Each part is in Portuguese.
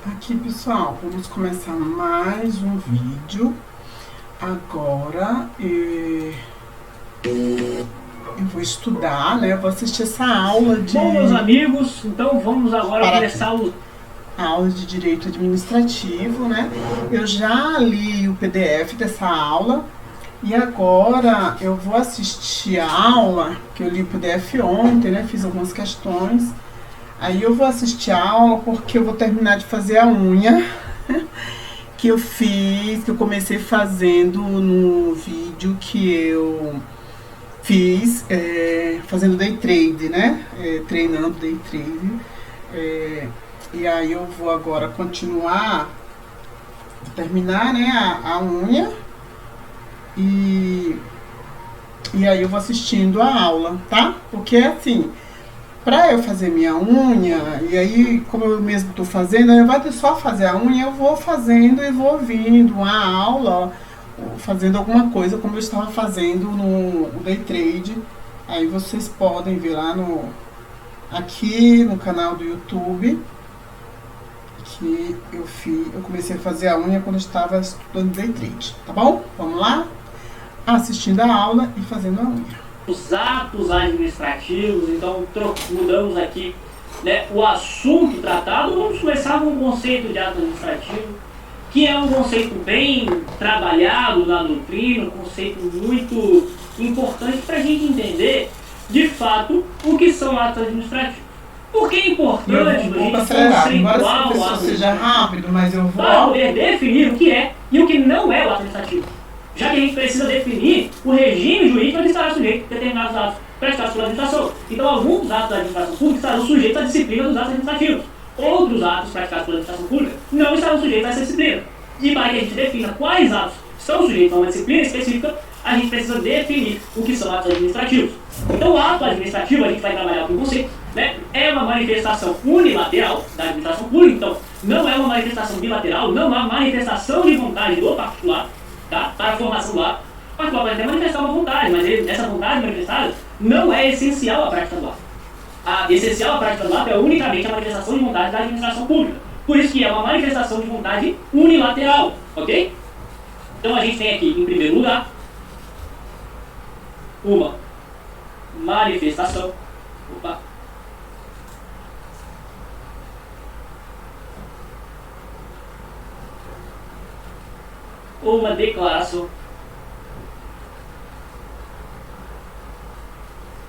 Aqui, pessoal, vamos começar mais um vídeo. Agora eu vou estudar, né? Eu vou assistir essa aula de... Bom, meus amigos, então vamos agora começar a aula de Direito Administrativo, né? Eu já li o PDF dessa aula e agora eu vou assistir a aula, que eu li o PDF ontem, né? Fiz algumas questões. Aí eu vou assistir a aula porque eu vou terminar de fazer a unha que eu fiz, que eu comecei fazendo no vídeo que eu fiz fazendo day trade, né? Treinando day trade. E aí eu vou agora continuar, terminar, né, a unha e aí eu vou assistindo a aula, tá? Porque assim, pra eu fazer minha unha, e aí, como eu mesmo tô fazendo, ao invés de só fazer a unha, eu vou fazendo e vou ouvindo a aula, fazendo alguma coisa como eu estava fazendo no day trade. Aí vocês podem ver lá aqui no canal do YouTube, que eu comecei a fazer a unha quando eu estava estudando day trade, tá bom? Vamos lá? Assistindo a aula e fazendo a unha. os atos administrativos, então mudamos aqui, né, o assunto tratado. Vamos começar com o conceito de ato administrativo, que é um conceito bem trabalhado na doutrina, um conceito muito importante para a gente entender, de fato, o que são atos administrativos. Por que é importante a gente conceituar o ato seja rápido, mas eu vou... para poder definir o que é e o que não é o ato administrativo? Já que a gente precisa definir o regime jurídico onde estará sujeito a determinados atos praticados pela administração. Então, alguns atos da administração pública estarão sujeitos à disciplina dos atos administrativos. Outros atos praticados pela administração pública não estarão sujeitos a essa disciplina. E para que a gente defina quais atos estão sujeitos a uma disciplina específica, a gente precisa definir o que são atos administrativos. Então, o ato administrativo, a gente vai trabalhar com o conceito, né? É uma manifestação unilateral da administração pública. Então, não é uma manifestação bilateral, não há manifestação de vontade do particular, tá? Para a formação do ato. O particular pode até manifestar uma vontade, mas essa vontade manifestada não é essencial à prática do ato. A essencial à prática do ato é unicamente a manifestação de vontade da administração pública. Por isso que é uma manifestação de vontade unilateral, ok? Então a gente tem aqui, em primeiro lugar, uma manifestação. Ou uma declaração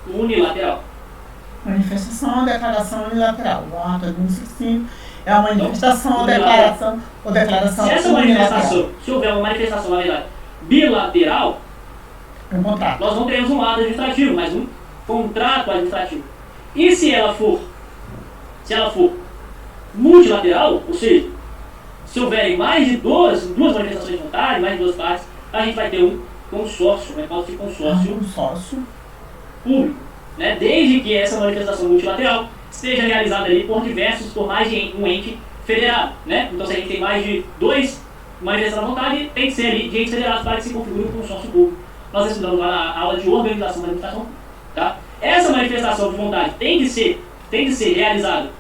unilateral. Manifestação ou declaração unilateral. O ato administrativo é uma manifestação ou declaração Se essa manifestação, se houver uma manifestação, na verdade, bilateral, nós não teremos um ato administrativo, mas um contrato administrativo. E se ela for multilateral, ou seja, se houverem mais de duas manifestações de vontade, mais de duas partes, a gente vai ter um consórcio, né? Pode ser consórcio público, né? Desde que essa manifestação multilateral esteja realizada ali por mais de um ente federado, né? Então, se a gente tem mais de dois manifestações de vontade, tem que ser ali de entes federados para que se configure um consórcio público. Nós estudamos lá na aula de organização da administração pública, tá? Essa manifestação de vontade tem de ser realizada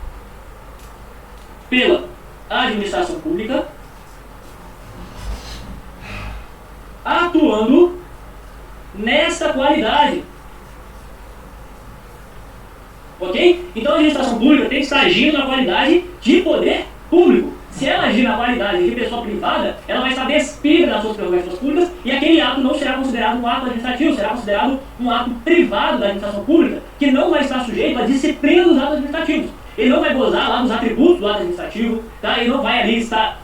pela administração pública, atuando nesta qualidade. Ok? Então a administração pública tem que estar agindo na qualidade de poder público. Se ela agir na qualidade de pessoa privada, ela vai estar despida das suas prerrogativas públicas e aquele ato não será considerado um ato administrativo, será considerado um ato privado da administração pública, que não vai estar sujeito à disciplina dos atos administrativos. Ele não vai gozar lá dos atributos do ato administrativo, tá? Ele não vai ali estar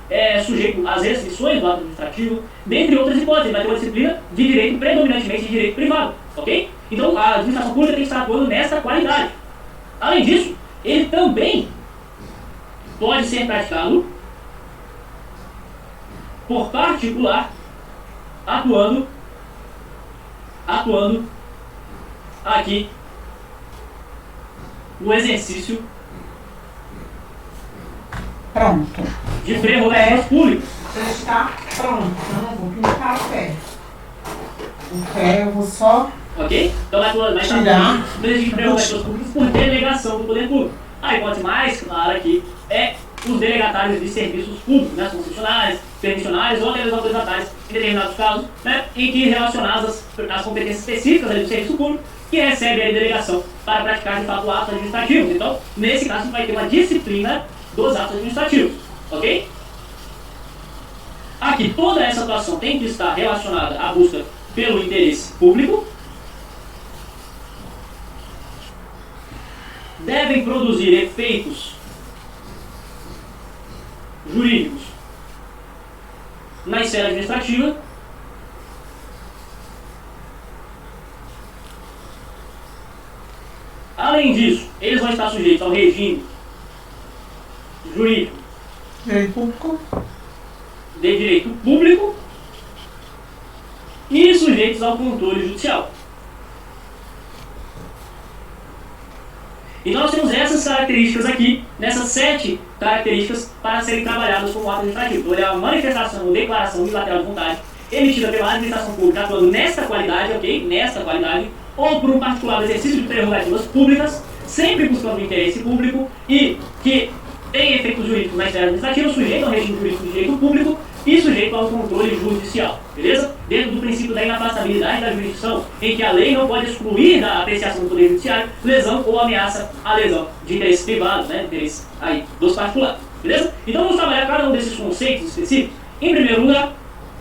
sujeito às restrições do ato administrativo, dentre outras hipóteses. Ele vai ter uma disciplina de direito predominantemente de direito privado, ok? Então a administração pública tem que estar atuando nessa qualidade. Além disso, ele também pode ser praticado por particular, atuando aqui no exercício de prerrogativas públicas. Está pronto, então eu vou pintar o pé. O pé eu vou só... Ok? Então vai tirar no exercício de prerrogativas públicas por delegação do poder público. A hipótese mais clara aqui é os delegatários de serviços públicos, né, concessionários, permissionários ou até mesmo autorizatários, em determinados casos, né, em que relacionadas às competências específicas do serviço público, que recebe a delegação para praticar de fato atos administrativos. Então, nesse caso, vai ter uma disciplina dos atos administrativos, ok? Aqui, toda essa atuação tem que estar relacionada à busca pelo interesse público, devem produzir efeitos jurídicos na esfera administrativa, além disso, eles vão estar sujeitos ao regime jurídico de direito público e sujeitos ao controle judicial. Então nós temos essas características aqui, nessas 7 características para serem trabalhadas como ato administrativo. Então ele é uma manifestação ou declaração unilateral de vontade emitida pela administração pública atuando nesta qualidade, ok? Nesta qualidade, ou por um particular exercício de prerrogativas públicas, sempre buscando o interesse público e que tem efeitos jurídicos na esfera administrativa, sujeito ao regime jurídico de direito público e sujeito ao controle judicial, beleza? Dentro do princípio da inafastabilidade da jurisdição, em que a lei não pode excluir da apreciação do Poder Judiciário lesão ou ameaça à lesão de interesse privado, né? Interesse aí dos particulares, beleza? Então vamos trabalhar cada um desses conceitos específicos. Em primeiro lugar,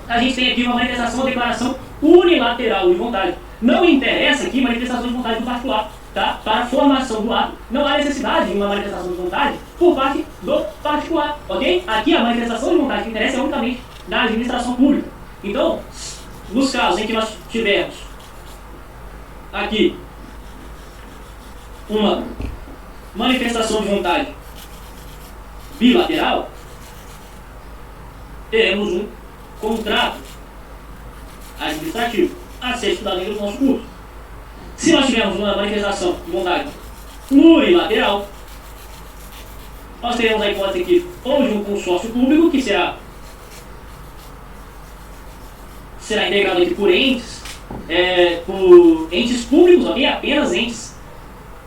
a gente tem aqui uma manifestação ou declaração unilateral de vontade. Não interessa aqui manifestação de vontade do particular, tá? Para a formação do ato, não há necessidade de uma manifestação de vontade por parte do particular, ok? Aqui a manifestação de vontade que interessa é unicamente da administração pública. Então, nos casos em que nós tivermos aqui uma manifestação de vontade bilateral, teremos um contrato administrativo a ser estudado dentro do nosso curso. Se nós tivermos uma manifestação de vontade plurilateral, nós teremos a hipótese aqui ou de um consórcio público, que será integrado aqui por entes públicos, ok? Apenas entes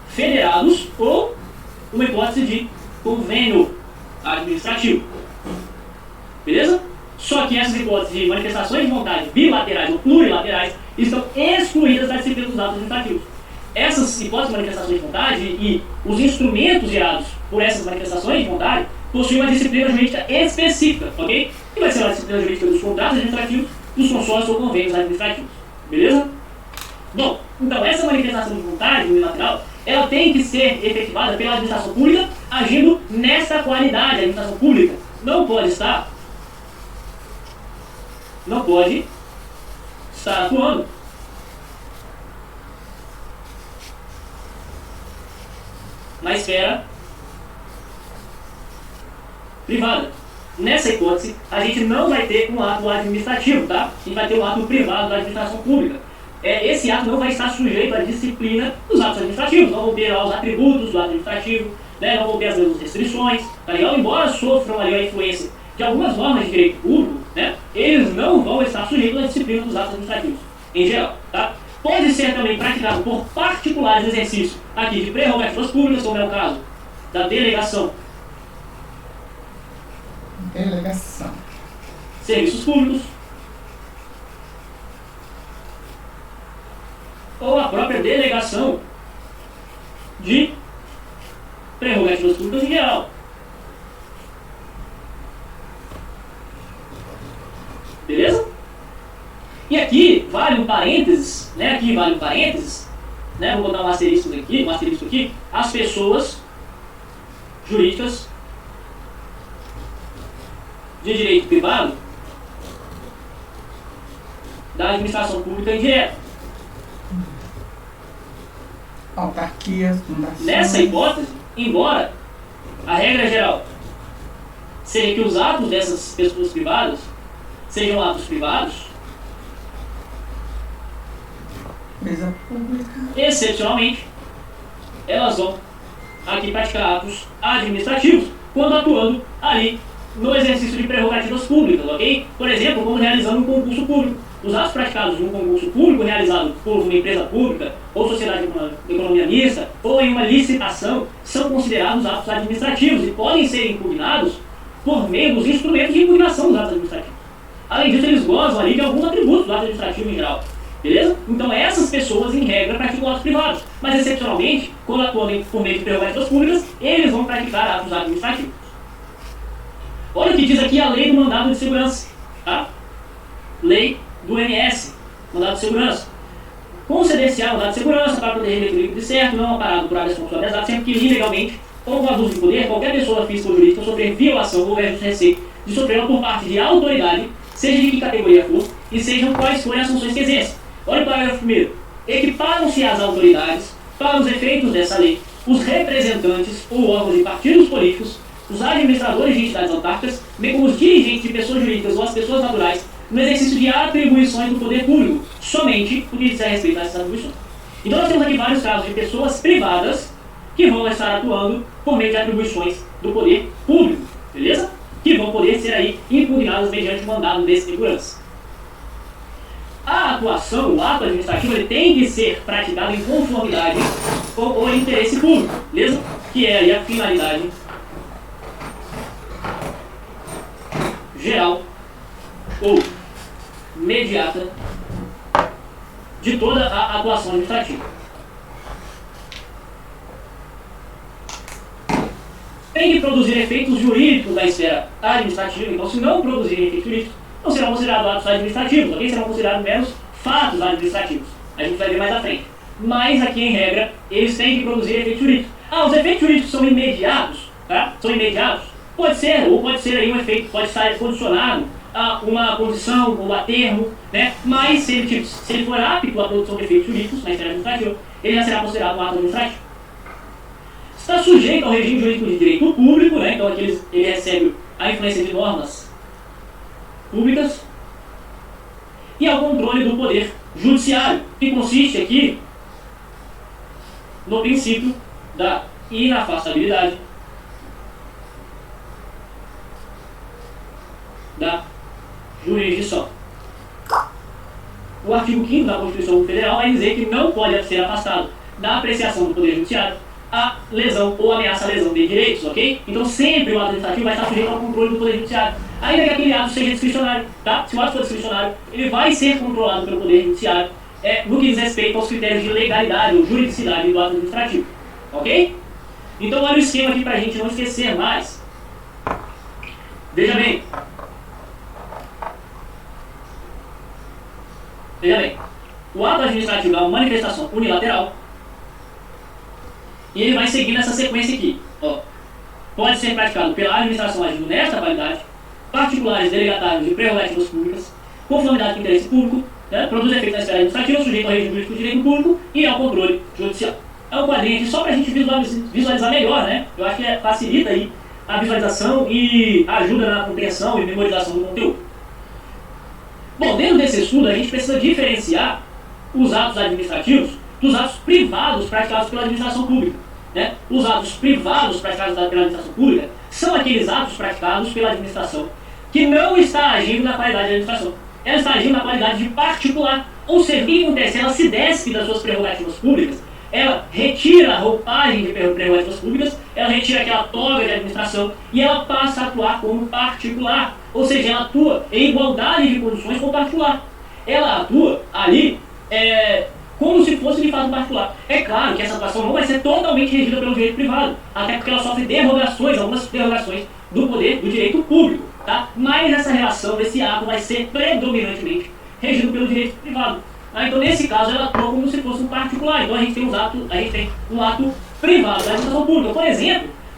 federados, ou uma hipótese de convênio administrativo. Beleza? Só que essas hipóteses de manifestações de vontade bilaterais ou plurilaterais estão excluídas da disciplina dos atos administrativos. Essas hipóteses de manifestações de vontade e os instrumentos gerados por essas manifestações de vontade possuem uma disciplina jurídica específica, ok? Que vai ser a disciplina jurídica dos contratos administrativos, dos consórcios ou convênios administrativos. Beleza? Bom, então essa manifestação de vontade unilateral, ela tem que ser efetivada pela administração pública agindo nessa qualidade. A administração pública não pode estar atuando na esfera privada. Nessa hipótese, a gente não vai ter um ato administrativo, tá? A gente vai ter um ato privado da administração pública. Esse ato não vai estar sujeito à disciplina dos atos administrativos, não vão ter os atributos do ato administrativo, né? Não vão ter as mesmas restrições, tá legal? Embora sofram ali a influência de algumas normas de direito público, né? Eles não vão estar sujeitos à disciplina dos atos administrativos, em geral, tá? Pode ser também praticado por particulares exercício aqui de prerrogativas públicas, como é o caso da delegação. Serviços públicos. Ou a própria delegação de prerrogativas públicas em geral. Beleza? E aqui vale um parênteses, né? Vou botar um asterisco aqui, as pessoas jurídicas de direito privado da administração pública indireta. Autarquias, fundações. Nessa hipótese, embora a regra geral seja que os atos dessas pessoas privadas sejam atos privados, empresa pública, excepcionalmente, elas vão aqui praticar atos administrativos quando atuando ali no exercício de prerrogativas públicas, ok? Por exemplo, como realizando um concurso público. Os atos praticados em um concurso público realizado por uma empresa pública, ou sociedade de economia mista, ou em uma licitação, são considerados atos administrativos e podem ser impugnados por meio dos instrumentos de impugnação dos atos administrativos. Além disso, eles gozam ali de alguns atributos do ato administrativo em geral. Beleza? Então essas pessoas, em regra, praticam atos privados. Mas, excepcionalmente, quando atuam por meio de prerrogativas públicas, eles vão praticar atos administrativos. Olha o que diz aqui a lei do mandado de segurança. Tá? Lei do MS, mandado de segurança. Conceder-se-á mandado de segurança para proteger o equilíbrio de certo, não amparado por habeas corpus habeas, sempre que ilegalmente, ou com abuso de poder, qualquer pessoa física ou jurídica sofrer violação ou houver receio de sofrê-la por parte de autoridade, seja de que categoria for, e sejam quais forem as funções que exercem. Olha o parágrafo 1º. Equiparam-se às autoridades, para os efeitos dessa lei, os representantes ou órgãos de partidos políticos, os administradores de entidades autárquicas, bem como os dirigentes de pessoas jurídicas ou as pessoas naturais, no exercício de atribuições do poder público, somente o que diz a respeito a essas atribuições. Então nós temos aqui vários casos de pessoas privadas que vão estar atuando por meio de atribuições do poder público, beleza? Que vão poder ser aí impugnadas mediante mandado de segurança. A atuação, o ato administrativo, ele tem que ser praticado em conformidade com o interesse público, beleza? Que é aí a finalidade geral ou imediata de toda a atuação administrativa. Tem que produzir efeitos jurídicos da esfera administrativa, então se não produzirem efeitos jurídicos, não serão considerados atos administrativos, ok? Serão considerados meros fatos administrativos. A gente vai ver mais à frente. Mas aqui, em regra, eles têm que produzir efeitos jurídicos. Os efeitos jurídicos são imediatos, tá? São imediatos. Pode ser, ou pode ser aí um efeito, pode estar condicionado a uma condição ou a termo, né? Mas se ele for apto à produção de efeitos jurídicos na esfera administrativa, ele já será considerado um ato administrativo. Está sujeito ao regime jurídico de direito público, né? Então aqui ele recebe a influência de normas públicas e ao controle do poder judiciário, que consiste aqui no princípio da inafastabilidade da jurisdição. O artigo 5º da Constituição Federal vai dizer que não pode ser afastado da apreciação do Poder Judiciário a lesão ou ameaça à lesão de direitos, ok? Então sempre o ato administrativo vai estar sujeito ao controle do Poder Judiciário, ainda que aquele ato seja discricionário, tá? Se o ato for discricionário, ele vai ser controlado pelo Poder Judiciário no que diz respeito aos critérios de legalidade ou juridicidade do ato administrativo, ok? Então olha o esquema aqui para a gente não esquecer mais. Veja bem. Veja bem, o ato administrativo é uma manifestação unilateral e ele vai seguir nessa sequência aqui. Ó. Pode ser praticado pela administração agindo nesta qualidade, particulares delegatários de prerrogativas públicas, conformidade com o interesse público, né, produz efeito na esfera administrativa, sujeito ao regime jurídico de direito público e ao controle judicial. É um quadrinho aqui só para a gente visualizar melhor, né? Eu acho que facilita aí a visualização e ajuda na compreensão e memorização do conteúdo. Bom, dentro desse estudo, a gente precisa diferenciar os atos administrativos dos atos privados praticados pela administração pública, né? Os atos privados praticados pela administração pública são aqueles atos praticados pela administração que não está agindo na qualidade de administração. Ela está agindo na qualidade de particular. Ou seja, o que acontece? Ela se despe das suas prerrogativas públicas, ela retira a roupagem de prerrogativas públicas, ela retira aquela toga de administração e ela passa a atuar como particular. Ou seja, ela atua em igualdade de condições com o particular. Ela atua ali como se fosse de fato particular. É claro que essa atuação não vai ser totalmente regida pelo direito privado, até porque ela sofre derrogações, algumas derrogações do poder do direito público, tá? Mas essa relação, esse ato vai ser predominantemente regido pelo direito privado. Então nesse caso ela atua como se fosse um particular. Então a gente tem um ato privado da administração pública.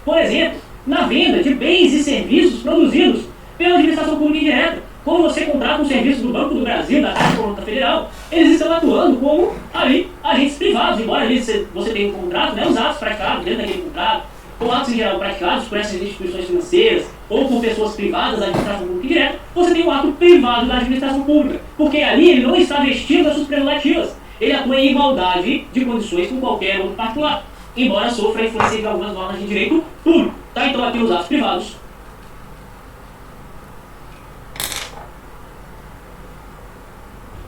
Por exemplo, na venda de bens e serviços produzidos pela administração pública indireta. Quando você contrata um serviço do Banco do Brasil, da Caixa Econômica Federal, eles estão atuando como ali agentes privados, embora ali você tenha um contrato, né, os atos praticados dentro daquele contrato, ou atos em geral praticados por essas instituições financeiras ou por pessoas privadas da administração pública indireta, você tem um ato privado da administração pública, porque ali ele não está vestido das suas prerrogativas, ele atua em igualdade de condições com qualquer outro particular, embora sofra a influência de algumas normas de direito público. Tá? Então aqui os atos privados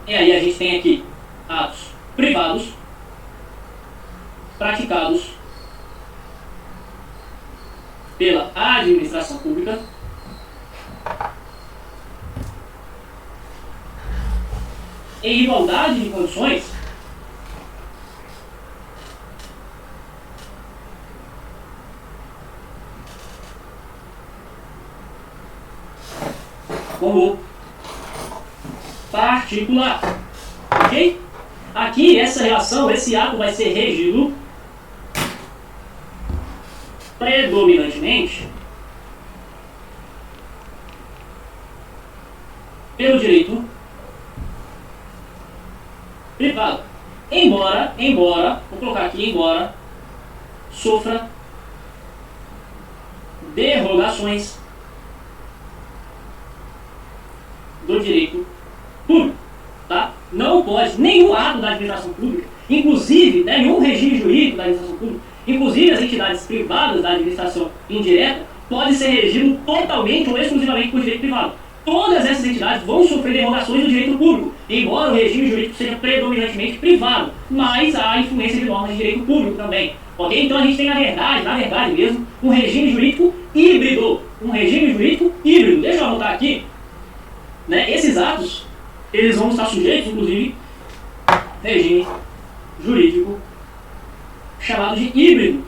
E aí a gente tem aqui atos privados praticados pela administração pública em igualdade de condições com o particular, ok? Aqui essa relação, esse ato vai ser regido predominantemente pelo direito privado, embora, vou colocar aqui, embora sofra derrogações do direito público, tá? Não pode, nenhum ato da administração pública, inclusive, né, nenhum regime jurídico da administração pública, inclusive as entidades privadas da administração indireta, pode ser regido totalmente ou exclusivamente por direito privado. Todas essas entidades vão sofrer derrogações do direito público, embora o regime jurídico seja predominantemente privado, mas há influência de normas de direito público também, ok? Então a gente tem, na verdade mesmo, um regime jurídico híbrido, Deixa eu anotar aqui, né? Esses atos, eles vão estar sujeitos, inclusive, regime jurídico chamado de híbrido.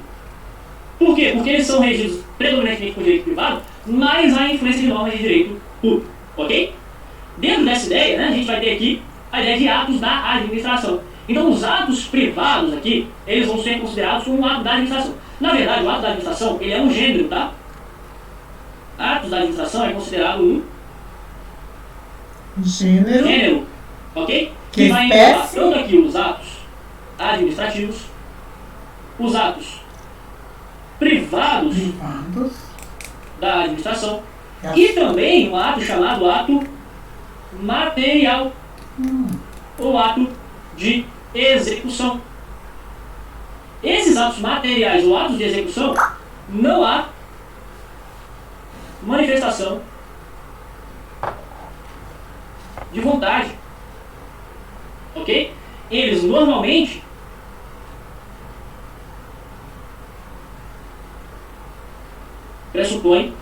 Por quê? Porque eles são regidos predominantemente por direito privado, mas há influência de normas de direito público, ok? Dentro dessa ideia, né, a gente vai ter aqui a ideia de atos da administração. Então, os atos privados aqui, eles vão ser considerados como um ato da administração. Na verdade, o ato da administração, ele é um gênero, tá? Atos da administração é considerado um gênero, ok? Que vai englobar tanto aqui os atos administrativos, os atos privados da administração e também um ato chamado ato material, ou ato de execução. Esses atos materiais ou atos de execução, não há manifestação de vontade, ok? Eles normalmente pressupõem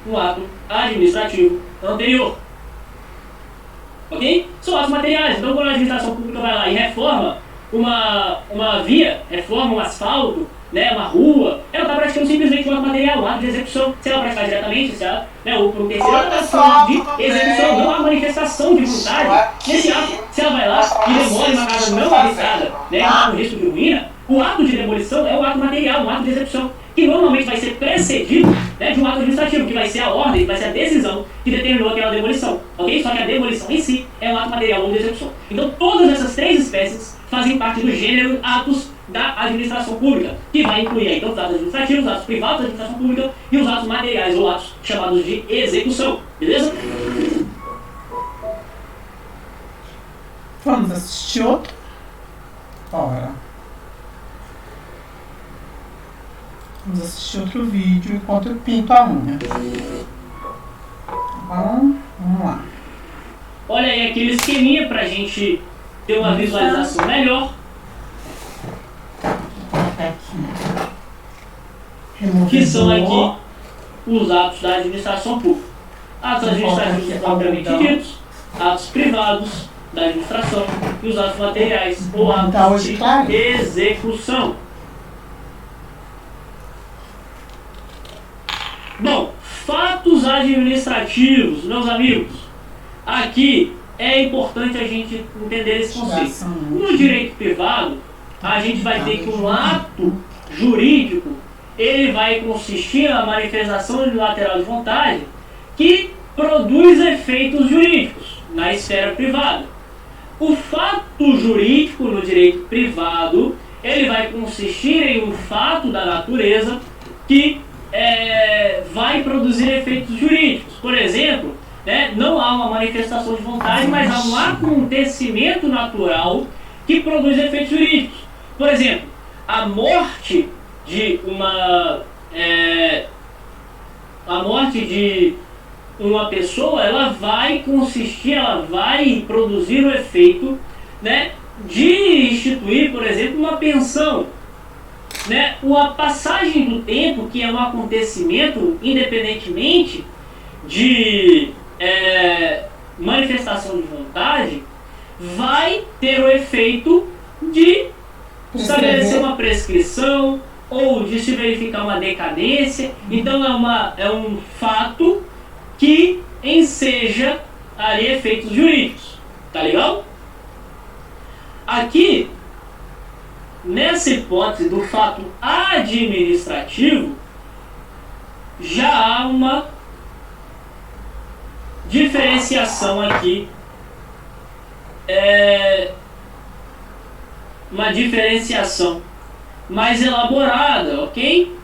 um ato administrativo anterior, ok? São atos materiais. Então, quando a administração pública vai lá e reforma uma via, reforma um asfalto, né, uma rua, ela está praticando simplesmente um ato material, um ato de execução. Se ela praticar diretamente, se ela, né, ou por um terceiro, ela está praticando de execução, não há manifestação de vontade nesse ato. Se ela vai lá e demole uma casa não habitada, né, com risco de ruína, o ato de demolição é um ato material, um ato de execução, que normalmente vai ser precedido, né, de um ato administrativo, que vai ser a ordem, que vai ser a decisão que determinou aquela demolição, ok? Só que a demolição em si é um ato material ou de execução. Então, todas essas três espécies fazem parte do gênero atos da administração pública, que vai incluir aí, então, os atos administrativos, os atos privados da administração pública e os atos materiais ou atos chamados de execução, beleza? Vamos assistir outro? Bora. Vamos assistir outro vídeo enquanto eu pinto a unha. Bom, vamos lá. Olha aí aquele esqueminha pra gente ter uma visualização melhor. Que são aqui os atos da administração pública. Atos administrativos propriamente ditos, atos privados da administração e os atos materiais ou atos de execução. Bom, fatos administrativos, meus amigos. Aqui é importante a gente entender esse conceito. No direito privado, a gente vai ter que um ato jurídico, ele vai consistir na manifestação unilateral de vontade que produz efeitos jurídicos na esfera privada. O fato jurídico no direito privado, ele vai consistir em um fato da natureza que vai produzir efeitos jurídicos. Por exemplo, né, não há uma manifestação de vontade, mas há um acontecimento natural que produz efeitos jurídicos. Por exemplo, a morte de uma pessoa, ela vai consistir, ela vai produzir o efeito, né, de instituir, por exemplo, uma pensão, né? A passagem do tempo, que é um acontecimento independentemente de manifestação de vontade, vai ter o efeito de estabelecer uma prescrição ou de se verificar uma decadência. Então é um fato que enseja ali efeitos jurídicos, tá legal? Aqui, nessa hipótese do fato administrativo, já há uma diferenciação aqui, uma diferenciação mais elaborada, ok?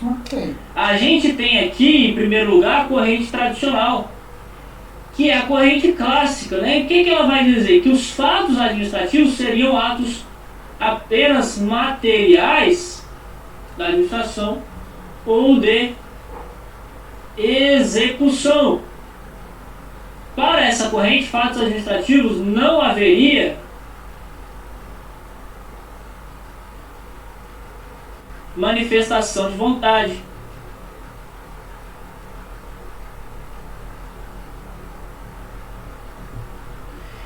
Ok. A gente tem aqui, em primeiro lugar, a corrente tradicional, que é a corrente clássica, né? E o que ela vai dizer? Que os fatos administrativos seriam atos apenas materiais da administração ou de execução. Para essa corrente, fatos administrativos não haveria manifestação de vontade.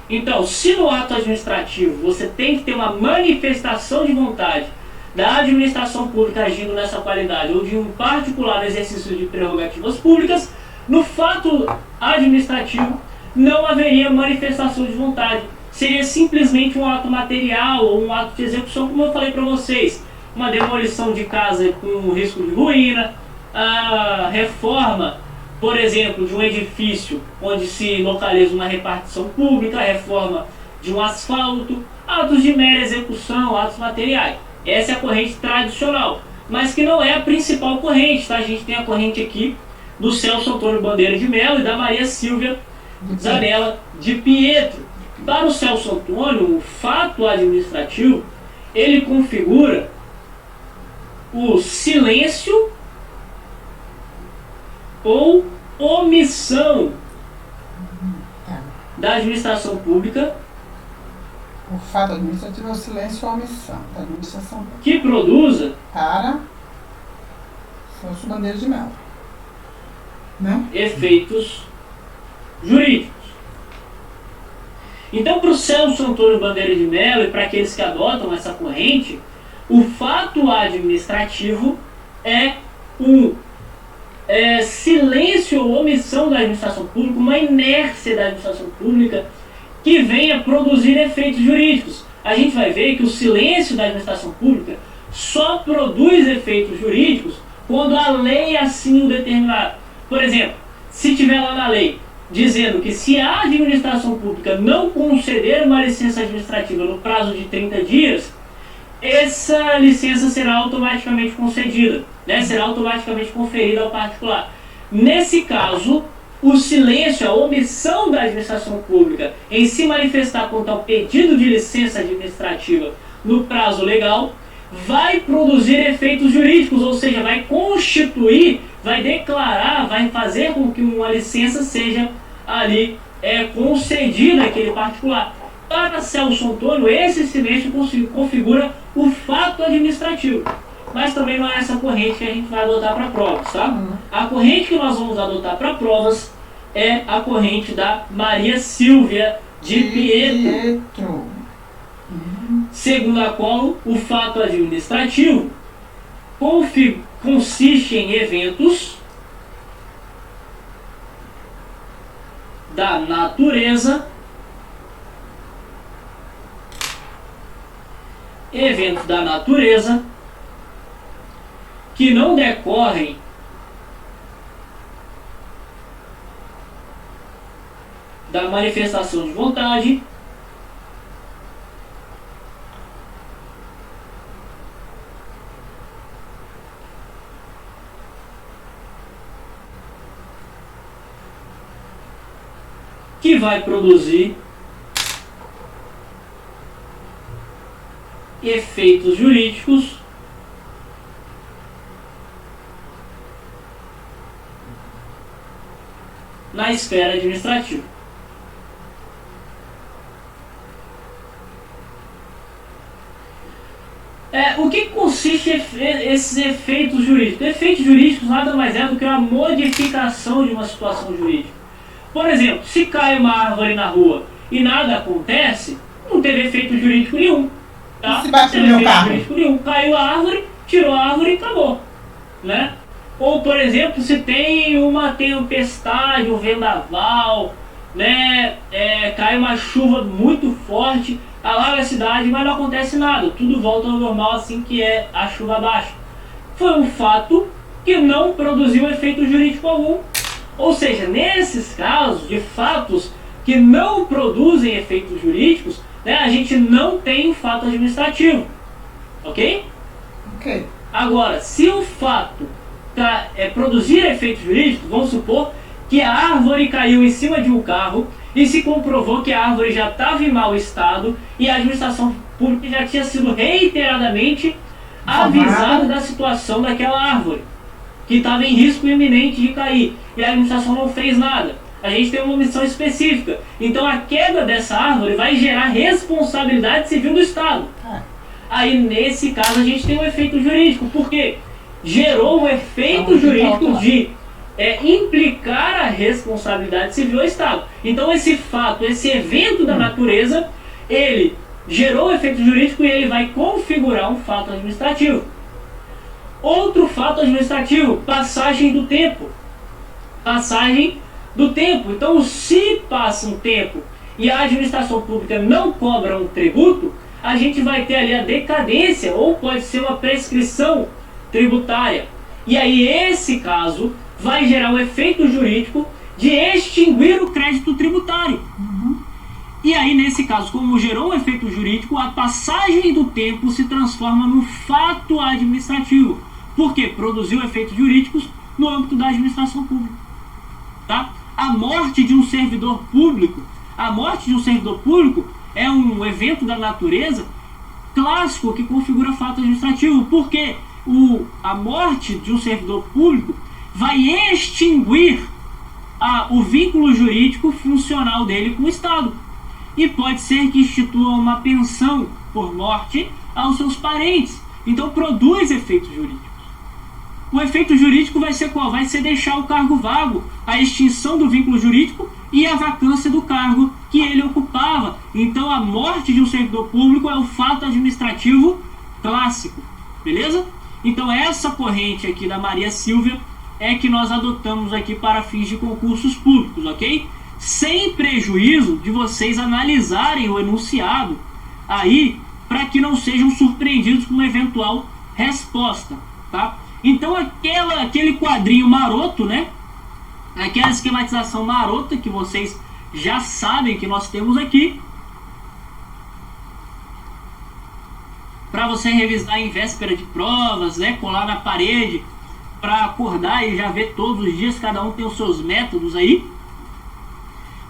Então, se no ato administrativo você tem que ter uma manifestação de vontade da administração pública agindo nessa qualidade ou de um particular no exercício de prerrogativas públicas, no fato administrativo não haveria manifestação de vontade. Seria simplesmente um ato material ou um ato de execução, como eu falei para vocês. Uma demolição de casa com risco de ruína, a reforma, por exemplo, de um edifício onde se localiza uma repartição pública, a reforma de um asfalto, atos de mera execução, atos materiais. Essa é a corrente tradicional, mas que não é a principal corrente, tá? A gente tem a corrente aqui do Celso Antônio Bandeira de Mello e da Maria Silvia Zanella de Pietro. Para o Celso Antônio, o fato administrativo, ele configura o silêncio ou omissão da administração pública, o fato administrativo é o silêncio ou omissão da administração pública que produza para Celso Bandeira de Mello, né? Efeitos jurídicos. Então, para o Celso Antônio Bandeira de Mello e para aqueles que adotam essa corrente, o fato administrativo é um silêncio ou omissão da administração pública, uma inércia da administração pública que venha produzir efeitos jurídicos. A gente vai ver que o silêncio da administração pública só produz efeitos jurídicos quando a lei assim o determinar. Por exemplo, se tiver lá na lei dizendo que se a administração pública não conceder uma licença administrativa no prazo de 30 dias, essa licença será automaticamente concedida, né? Será automaticamente conferida ao particular. Nesse caso, o silêncio, a omissão da administração pública em se manifestar quanto ao pedido de licença administrativa no prazo legal, vai produzir efeitos jurídicos, ou seja, vai constituir, vai declarar, vai fazer com que uma licença seja ali concedida àquele particular. Para Celso Antônio, esse silêncio configura o fato administrativo. Mas também não é essa corrente que a gente vai adotar para provas, tá? A corrente que nós vamos adotar para provas é a corrente da Maria Silvia de Pietro, segundo a qual o fato administrativo consiste em eventos da natureza que não decorrem da manifestação de vontade que vai produzir efeitos jurídicos na esfera administrativa. O que consiste esses efeitos jurídicos? Efeitos jurídicos nada mais é do que uma modificação de uma situação jurídica. Por exemplo, se cai uma árvore na rua e nada acontece, não teve efeito jurídico nenhum. Tá? Se bate no meu carro? Jurídico nenhum. Caiu a árvore, tirou a árvore e acabou. Né? Ou, por exemplo, se tem uma tempestade, um vendaval, né? Cai uma chuva muito forte, alaga a cidade, mas não acontece nada. Tudo volta ao normal assim que a chuva baixa. Foi um fato que não produziu efeito jurídico algum. Ou seja, nesses casos de fatos que não produzem efeitos jurídicos, né, a gente não tem fato administrativo. Ok? Ok. Agora, se o fato produzir efeitos jurídicos, vamos supor que a árvore caiu em cima de um carro e se comprovou que a árvore já estava em mau estado e a administração pública já tinha sido reiteradamente avisada da situação daquela árvore, que estava em risco iminente de cair, e a administração não fez nada. A gente tem uma omissão específica. Então a queda dessa árvore vai gerar responsabilidade civil do Estado. Aí nesse caso a gente tem um efeito jurídico. Por quê? Gerou um efeito jurídico de implicar a responsabilidade civil ao Estado. Então esse fato, esse evento da natureza, ele gerou um efeito jurídico e ele vai configurar um fato administrativo. Outro fato administrativo, passagem do tempo. Passagem do tempo. Então, se passa um tempo e a administração pública não cobra um tributo, a gente vai ter ali a decadência, ou pode ser uma prescrição tributária. E aí, esse caso vai gerar um efeito jurídico de extinguir o crédito tributário. E aí, nesse caso, como gerou um efeito jurídico, a passagem do tempo se transforma num fato administrativo. Porque produziu efeitos jurídicos no âmbito da administração pública. Tá? A morte de um servidor público, é um evento da natureza clássico que configura fato administrativo, porque a morte de um servidor público vai extinguir o vínculo jurídico funcional dele com o Estado. E pode ser que institua uma pensão por morte aos seus parentes. Então produz efeitos jurídicos. O efeito jurídico vai ser qual? Vai ser deixar o cargo vago, a extinção do vínculo jurídico e a vacância do cargo que ele ocupava. Então a morte de um servidor público é o fato administrativo clássico, beleza? Então essa corrente aqui da Maria Silvia é que nós adotamos aqui para fins de concursos públicos, ok? Sem prejuízo de vocês analisarem o enunciado aí, para que não sejam surpreendidos com uma eventual resposta, tá? Então aquele quadrinho maroto, né? Aquela esquematização marota que vocês já sabem que nós temos aqui, para você revisar em véspera de provas, né? Colar na parede para acordar e já ver todos os dias, cada um tem os seus métodos aí,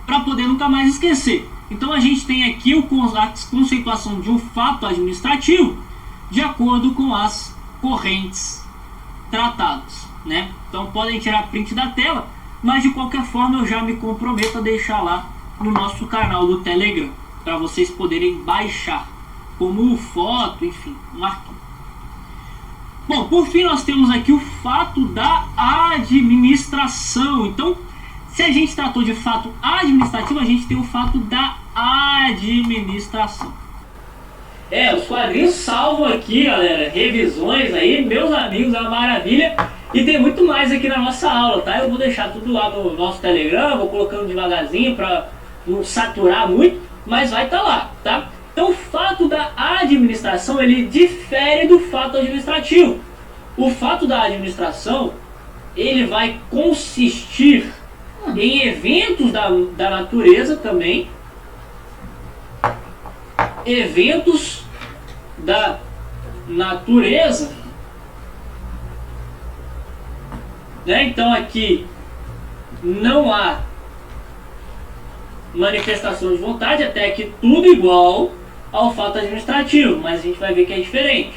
para poder nunca mais esquecer. Então a gente tem aqui a conceituação de um fato administrativo de acordo com as correntes tratadas, né? Então podem tirar print da tela, mas de qualquer forma eu já me comprometo a deixar lá no nosso canal do Telegram, para vocês poderem baixar como foto, enfim, um arquivo. Bom, por fim nós temos aqui o fato da administração. Então, se a gente tratou de fato administrativo, a gente tem o fato da administração. Os quadrinhos salvam aqui, galera, revisões aí, meus amigos, é uma maravilha. E tem muito mais aqui na nossa aula, tá? Eu vou deixar tudo lá no nosso Telegram, vou colocando devagarzinho para não saturar muito, mas vai estar lá, tá? Então o fato da administração, ele difere do fato administrativo. O fato da administração, ele vai consistir em eventos da natureza também, eventos da natureza, né? Então aqui não há manifestação de vontade, até aqui tudo igual ao fato administrativo, mas a gente vai ver que é diferente.